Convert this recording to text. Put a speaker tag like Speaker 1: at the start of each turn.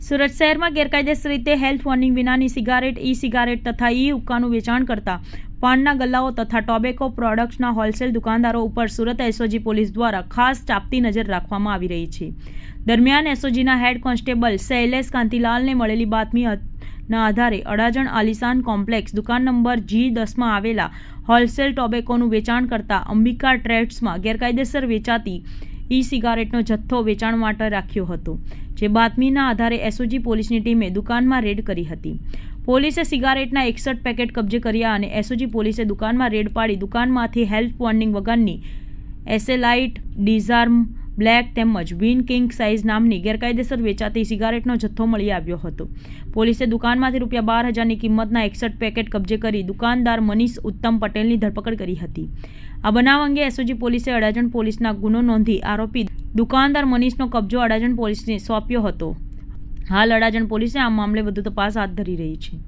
Speaker 1: સુરત શહેરમાં ગેરકાયદેસર રીતે હેલ્થ વોર્નિંગ વિનાની સિગારેટ, ઈ સિગારેટ તથા ઈ હુક્કાનું વેચાણ કરતા પાનના ગલ્લાઓ તથા ટોબેકો પ્રોડક્ટ્સના હોલસેલ દુકાનદારો ઉપર સુરત એસઓજી પોલીસ દ્વારા ખાસ ચાંપતી નજર રાખવામાં આવી રહી છે. દરમિયાન એસઓજીના હેડ કોન્સ્ટેબલ શૈલેષ કાંતિલાલને મળેલી બાતમીના આધારે અડાજણ આલિશાન કોમ્પ્લેક્સ દુકાન નંબર G10માં આવેલા હોલસેલ ટોબેકોનું વેચાણ કરતા અંબિકા ટ્રેડ્સમાં ગેરકાયદેસર વેચાતી ઈ સિગારેટનો જથ્થો વેચાણ માટે રાખ્યો હતો. જે બાતમીના આધારે એસઓજી પોલીસની ટીમે દુકાનમાં રેડ કરી હતી. પોલીસે સિગારેટના 61 પેકેટ કબજે કર્યા અને એસઓજી પોલીસે દુકાનમાં રેડ પાડી દુકાનમાંથી હેલ્થ વોર્નિંગ વગરની એસેલાઇટ, ડિઝાર્મ બ્લેક તેમજ વિન કિંગ સાઇઝ નામની ગેરકાયદેસર વેચાતી સિગારેટનો જથ્થો મળી આવ્યો હતો. પોલીસે દુકાનમાંથી ₹12,000ની કિંમતના 61 પેકેટ કબજે કરી દુકાનદાર મનીષ ઉત્તમ પટેલની ધરપકડ કરી હતી. આ બનાવ અંગે એસઓજી પોલીસે અડાજણ પોલીસના ગુનો નોંધી આરોપી દુકાનદાર મનીષનો કબજો અડાજણ પોલીસને સોંપ્યો હતો. હાલ અડાજણ પોલીસે આ મામલે વધુ તપાસ હાથ ધરી રહી છે.